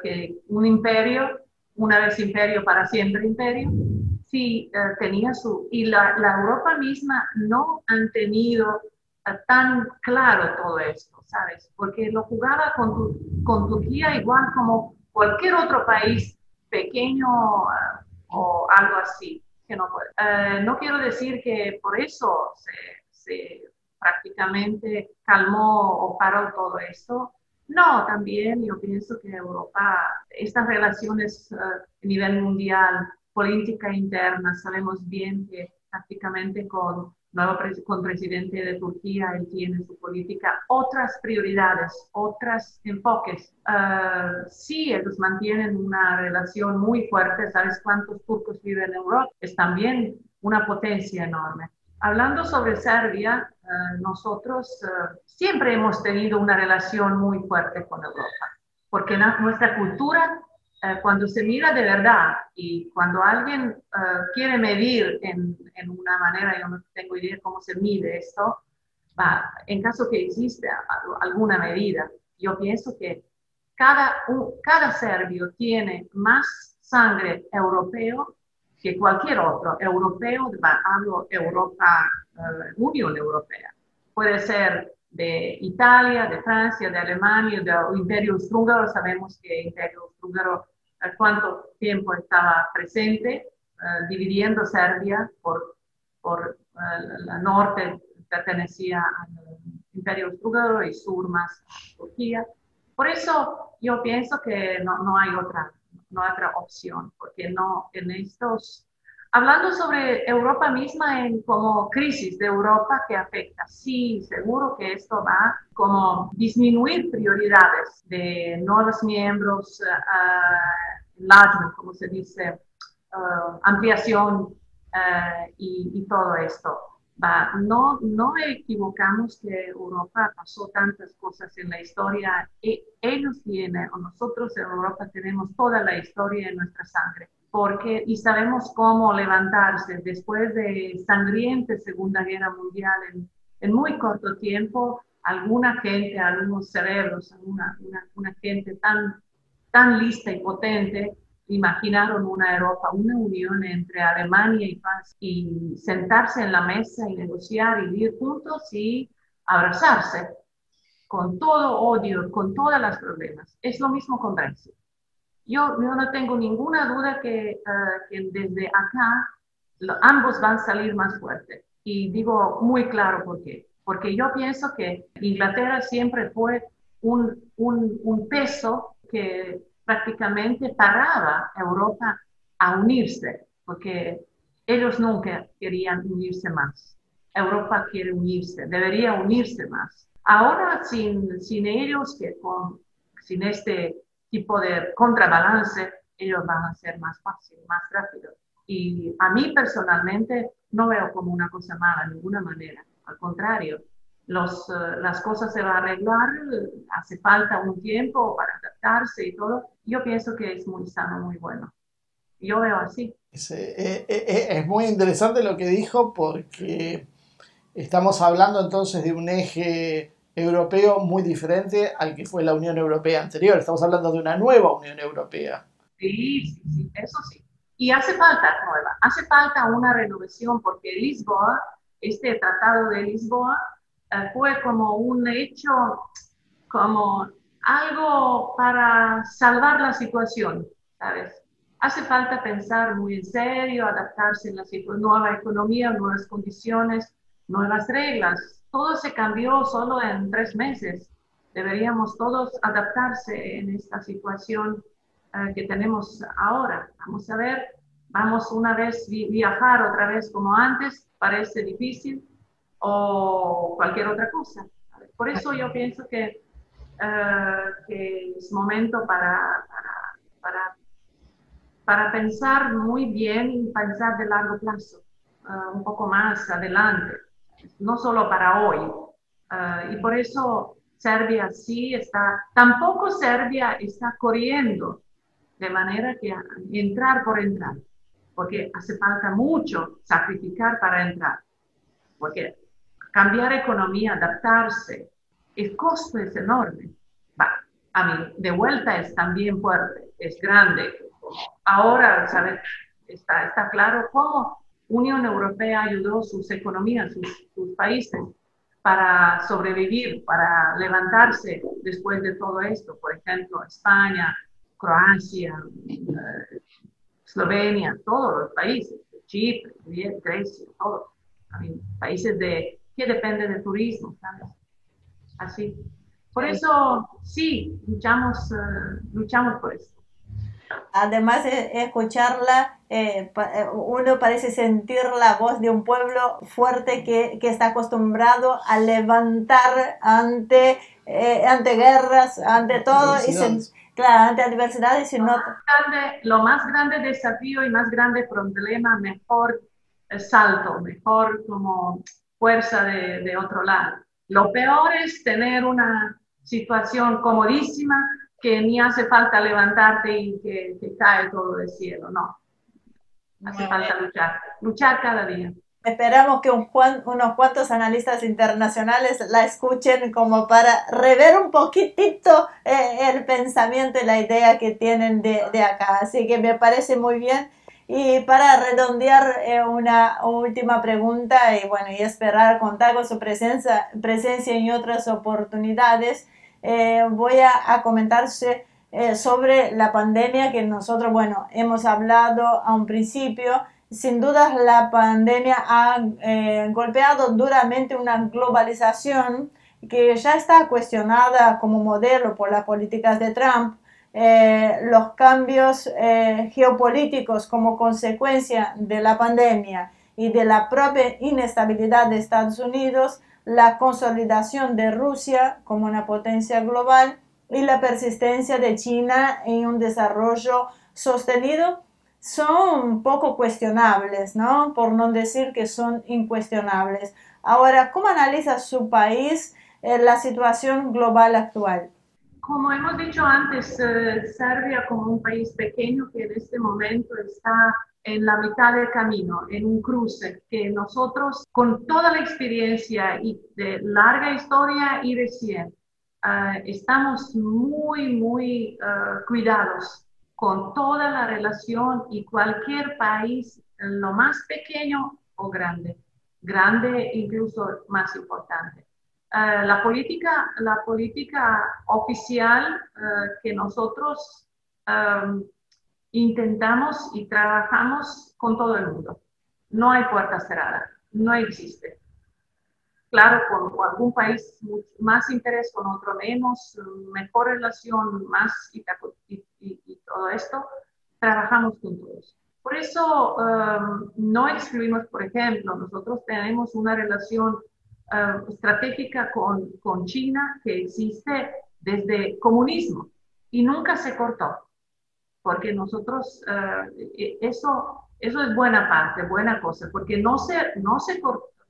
que un imperio, una vez imperio, para siempre imperio. Sí, tenía y la Europa misma no han tenido tan claro todo esto, ¿sabes? Porque lo jugaba con Turquía igual como cualquier otro país pequeño o algo así. Que no quiero decir que por eso se prácticamente calmó o paró todo esto. No, también yo pienso que Europa, estas relaciones a nivel mundial, política interna, sabemos bien que prácticamente con presidente de Turquía, él tiene su política, otras prioridades, otros enfoques. Sí, ellos mantienen una relación muy fuerte. ¿Sabes cuántos turcos viven en Europa? Es también una potencia enorme. Hablando sobre Serbia, nosotros siempre hemos tenido una relación muy fuerte con Europa, porque nuestra cultura, cuando se mira de verdad y cuando alguien quiere medir en una manera, yo no tengo idea cómo se mide esto, en caso que exista alguna medida, yo pienso que cada serbio tiene más sangre europeo que cualquier otro europeo. Hablo Europa, Unión Europea. Puede ser de Italia, de Francia, de Alemania, del Imperio Austrohúngaro. Sabemos que el Imperio Austrohúngaro cuánto tiempo estaba presente, dividiendo Serbia por la norte pertenecía al Imperio Austrohúngaro y sur más Turquía. Por eso yo pienso que no hay otra opción, porque no en estos... Hablando sobre Europa misma como crisis de Europa que afecta, sí, seguro que esto va como disminuir prioridades de nuevos miembros, enlargement, como se dice, ampliación y todo esto. No equivocamos que Europa pasó tantas cosas en la historia. Ellos tienen, o nosotros en Europa tenemos toda la historia en nuestra sangre. Y sabemos cómo levantarse después de sangrienta Segunda Guerra Mundial en muy corto tiempo. Alguna gente, algunos cerebros, una gente tan lista y potente imaginaron una Europa, una unión entre Alemania y Francia, y sentarse en la mesa y negociar y vivir juntos y abrazarse con todo odio, con todos los problemas. Es lo mismo con Brexit. Yo no tengo ninguna duda que desde acá ambos van a salir más fuertes. Y digo muy claro por qué. Porque yo pienso que Inglaterra siempre fue un peso que prácticamente paraba a Europa a unirse, porque ellos nunca querían unirse más. Europa quiere unirse, debería unirse más. Ahora, sin ellos, sin este tipo de contrabalance, ellos van a ser más fácil, más rápido. Y a mí personalmente no veo como una cosa mala de ninguna manera. Al contrario, las cosas se van a arreglar, hace falta un tiempo para adaptarse y todo. Yo pienso que es muy sano, muy bueno. Yo veo así. Es muy interesante lo que dijo porque estamos hablando entonces de un eje europeo muy diferente al que fue la Unión Europea anterior. Estamos hablando de una nueva Unión Europea. Sí, eso sí. Y hace falta una renovación porque Lisboa, este tratado de Lisboa, fue como un hecho, como algo para salvar la situación, ¿sabes? Hace falta pensar muy en serio, adaptarse a la nueva economía, nuevas condiciones, nuevas reglas. Todo se cambió solo en 3 meses. Deberíamos todos adaptarse en esta situación que tenemos ahora. Vamos a ver, vamos una vez viajar otra vez como antes, parece difícil, o cualquier otra cosa. Por eso yo pienso que es momento para pensar muy bien y pensar de largo plazo, un poco más adelante, no solo para hoy. Y por eso Serbia sí está, tampoco Serbia está corriendo de manera que entrar por entrar, porque hace falta mucho sacrificar para entrar, porque cambiar economía, adaptarse, el costo es enorme. A mí, de vuelta es también fuerte, es grande. Ahora, ¿sabes? Está claro cómo Unión Europea ayudó sus economías, sus países, para sobrevivir, para levantarse después de todo esto. Por ejemplo, España, Croacia, Eslovenia, todos los países, Chipre, Grecia, todos. Países que dependen del turismo, ¿sabes? Así. Por eso, sí, luchamos por eso. Además de escucharla, uno parece sentir la voz de un pueblo fuerte que está acostumbrado a levantar ante guerras, ante todo, claro, ante adversidades. Lo más grande desafío y más grande problema, mejor salto, mejor como fuerza de otro lado. Lo peor es tener una situación comodísima que ni hace falta levantarte y que cae todo del cielo, no. Hace falta luchar cada día. Esperamos que unos cuantos analistas internacionales la escuchen como para rever un poquitito el pensamiento y la idea que tienen de acá. Así que me parece muy bien. Y para redondear una última pregunta y bueno, y esperar contar con su presencia en otras oportunidades, voy a comentarse sobre la pandemia que nosotros, bueno, hemos hablado a un principio. Sin duda la pandemia ha golpeado duramente una globalización que ya está cuestionada como modelo por las políticas de Trump. Los cambios geopolíticos como consecuencia de la pandemia y de la propia inestabilidad de Estados Unidos, la consolidación de Rusia como una potencia global y la persistencia de China en un desarrollo sostenido son poco cuestionables, ¿no? Por no decir que son incuestionables. Ahora, ¿cómo analiza su país la situación global actual? Como hemos dicho antes, Serbia como un país pequeño que en este momento está en la mitad del camino, en un cruce que nosotros, con toda la experiencia y de larga historia y recién, estamos muy cuidados con toda la relación y cualquier país, lo más pequeño o grande incluso más importante. La política oficial que nosotros intentamos y trabajamos con todo el mundo. No hay puerta cerrada, no existe. Claro, con algún país más interés, con otro menos, mejor relación, más y todo esto, trabajamos con todos. Por eso no excluimos, por ejemplo, nosotros tenemos una relación estratégica con China que existe desde el comunismo y nunca se cortó, porque nosotros, eso es buena parte, buena cosa, porque no se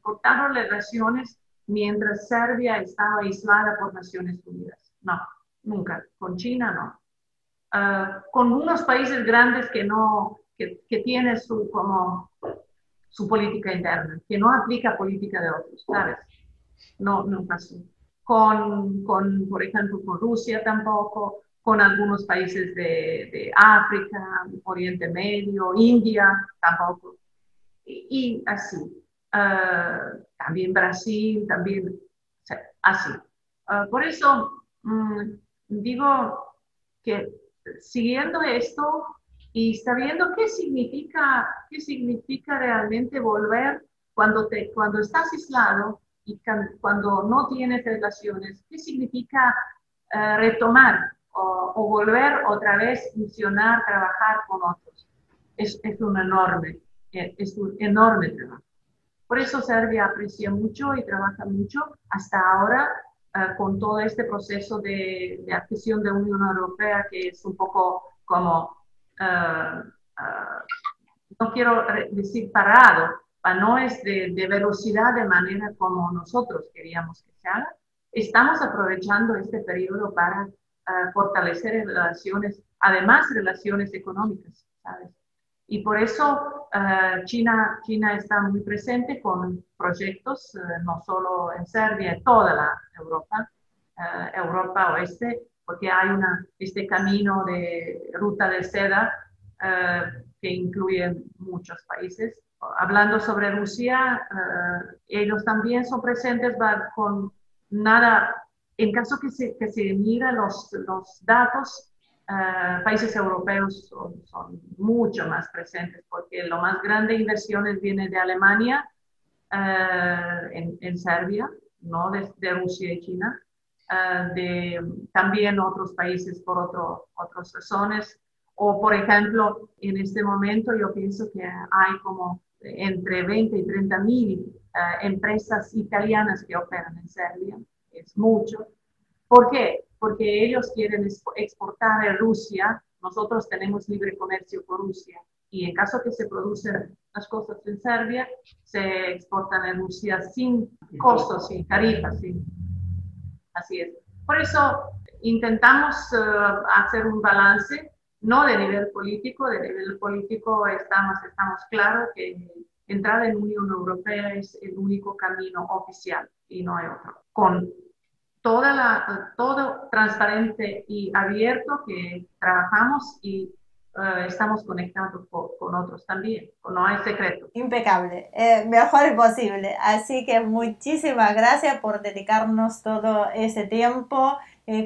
cortaron las relaciones mientras Serbia estaba aislada por Naciones Unidas. No, nunca. Con China no. Con unos países grandes que tienen su política interna, que no aplica política de otros, ¿sabes? No pasó. Por ejemplo, con Rusia tampoco, con algunos países de África, Oriente Medio, India tampoco. Y así. También Brasil, también así. Por eso digo que siguiendo esto y sabiendo qué significa realmente volver cuando estás aislado y cuando no tienes relaciones, qué significa retomar o volver otra vez, funcionar, trabajar con otros. Es un enorme trabajo. Por eso Serbia aprecia mucho y trabaja mucho hasta ahora con todo este proceso de adhesión de la Unión Europea, que es un poco como, no quiero decir parado, no es de velocidad de manera como nosotros queríamos que se haga. Estamos aprovechando este periodo para fortalecer relaciones, además relaciones económicas, ¿sabes? Y por eso China está muy presente con proyectos, no solo en Serbia, en toda la Europa oeste, porque hay este camino de ruta de seda que incluye muchos países. Hablando sobre Rusia, ellos también son presentes con nada, en caso que se mira los datos, países europeos son mucho más presentes porque lo más grande de inversiones viene de Alemania en Serbia, no de Rusia y China, también otros países por otras razones. O, por ejemplo, en este momento yo pienso que hay como entre 20 y 30 mil empresas italianas que operan en Serbia. Es mucho. ¿Por qué? Porque ellos quieren exportar a Rusia. Nosotros tenemos libre comercio con Rusia. Y en caso que se producen las cosas en Serbia, se exportan a Rusia sin costos, sin tarifas. Así es. Por eso intentamos hacer un balance, no de nivel político. De nivel político estamos claros que entrar en la Unión Europea es el único camino oficial y no hay otro. Con todo transparente y abierto que trabajamos y estamos conectados con otros también, no hay secreto. Impecable, mejor posible. Así que muchísimas gracias por dedicarnos todo ese tiempo.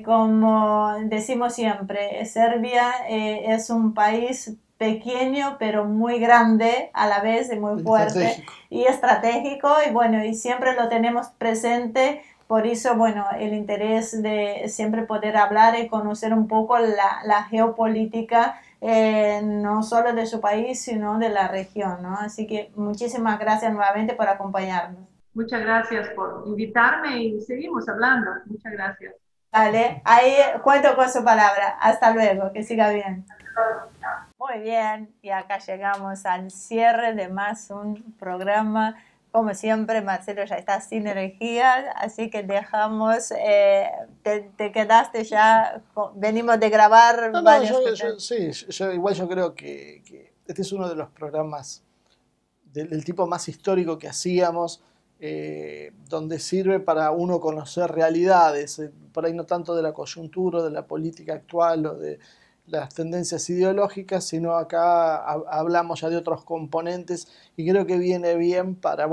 Como decimos siempre, Serbia es un país pequeño pero muy grande a la vez y muy fuerte y estratégico, y bueno, y siempre lo tenemos presente. Por eso, bueno, el interés de siempre poder hablar y conocer un poco la geopolítica, no solo de su país, sino de la región, ¿no? Así que muchísimas gracias nuevamente por acompañarnos. Muchas gracias por invitarme y seguimos hablando. Muchas gracias. Vale, ahí cuento con su palabra. Hasta luego, que siga bien. Muy bien, y acá llegamos al cierre de más un programa. Como siempre, Marcelo ya está sin energía, así que dejamos, te quedaste ya, venimos de grabar varios... Yo creo que este es uno de los programas del tipo más histórico que hacíamos, donde sirve para uno conocer realidades, por ahí no tanto de la coyuntura, de la política actual o de las tendencias ideológicas, sino acá hablamos ya de otros componentes y creo que viene bien para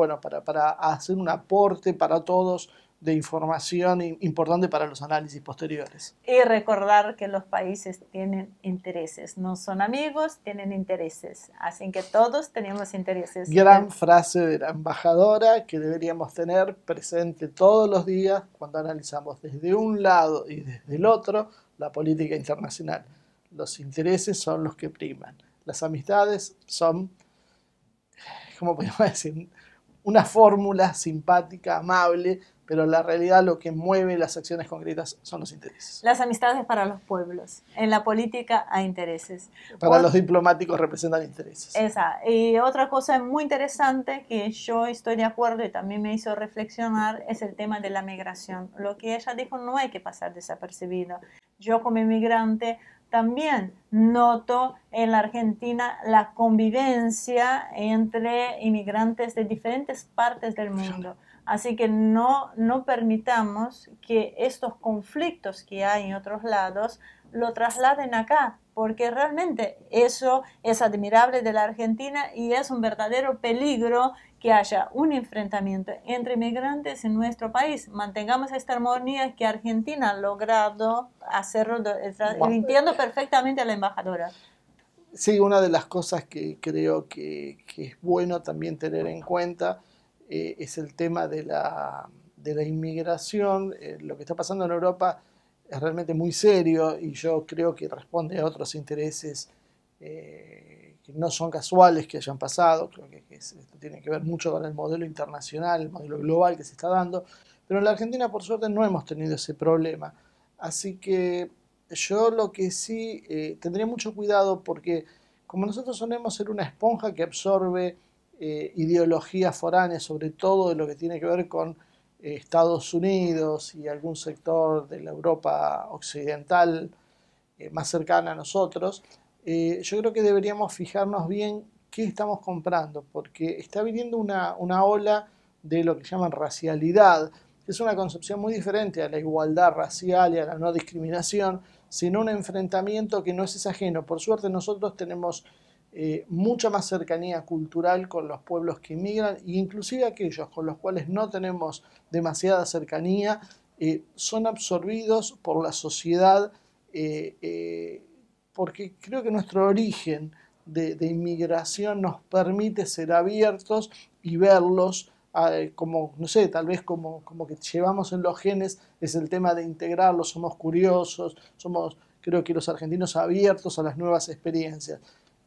hacer un aporte para todos de información importante para los análisis posteriores. Y recordar que los países tienen intereses, no son amigos, tienen intereses, así que todos tenemos intereses. Gran frase de la embajadora que deberíamos tener presente todos los días cuando analizamos desde un lado y desde el otro la política internacional. Los intereses son los que priman. las amistades son, ¿cómo podemos decir? Una fórmula simpática, amable, pero la realidad lo que mueve las acciones concretas son los intereses. Las amistades para los pueblos. En la política hay intereses. Para los diplomáticos representan intereses. Esa. Y otra cosa muy interesante que yo estoy de acuerdo y también me hizo reflexionar es el tema de la migración. Lo que ella dijo no hay que pasar desapercibido. Yo como inmigrante también noto en la Argentina la convivencia entre inmigrantes de diferentes partes del mundo. Así que no permitamos que estos conflictos que hay en otros lados lo trasladen acá, porque realmente eso es admirable de la Argentina y es un verdadero peligro que haya un enfrentamiento entre inmigrantes en nuestro país. Mantengamos esta armonía que Argentina ha logrado hacerlo, limpiando perfectamente a la embajadora. Sí, una de las cosas que creo que es bueno también tener en cuenta es el tema de la inmigración. Lo que está pasando en Europa es realmente muy serio y yo creo que responde a otros intereses que no son casuales que hayan pasado. Creo que esto tiene que ver mucho con el modelo internacional, el modelo global que se está dando, pero en la Argentina por suerte no hemos tenido ese problema. Así que yo lo que sí tendría mucho cuidado porque como nosotros solemos ser una esponja que absorbe ideologías foráneas, sobre todo de lo que tiene que ver con Estados Unidos y algún sector de la Europa occidental más cercana a nosotros, yo creo que deberíamos fijarnos bien qué estamos comprando, porque está viniendo una ola de lo que llaman racialidad, que es una concepción muy diferente a la igualdad racial y a la no discriminación, sino un enfrentamiento que no es ajeno. Por suerte nosotros tenemos mucha más cercanía cultural con los pueblos que inmigran e inclusive aquellos con los cuales no tenemos demasiada cercanía son absorbidos por la sociedad porque creo que nuestro origen de inmigración nos permite ser abiertos y verlos como, no sé, tal vez como que llevamos en los genes es el tema de integrarlos, somos curiosos, somos, creo que los argentinos abiertos a las nuevas experiencias.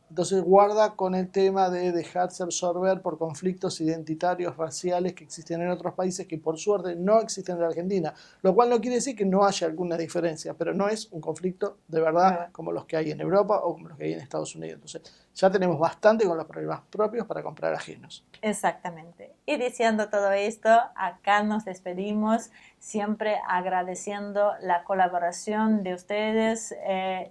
Entonces guarda con el tema de dejarse absorber por conflictos identitarios, raciales que existen en otros países que por suerte no existen en la Argentina, lo cual no quiere decir que no haya alguna diferencia, pero no es un conflicto de verdad como los que hay en Europa o como los que hay en Estados Unidos. Entonces ya tenemos bastante con los problemas propios para comprar ajenos. Exactamente. Y diciendo todo esto, acá nos despedimos, siempre agradeciendo la colaboración de ustedes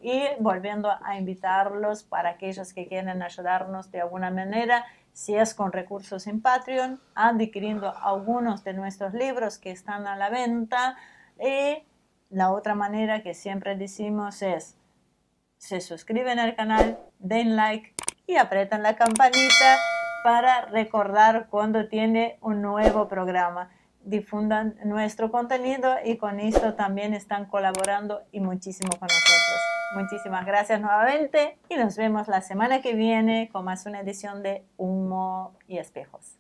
y volviendo a invitarlos para aquellos que quieren ayudarnos de alguna manera, si es con recursos en Patreon, adquiriendo algunos de nuestros libros que están a la venta. Y la otra manera que siempre decimos es, se suscriben al canal, den like y apretan la campanita para recordar cuando tiene un nuevo programa. Difundan nuestro contenido y con esto también están colaborando y muchísimo con nosotros. Muchísimas gracias nuevamente y nos vemos la semana que viene con más una edición de Humo y Espejos.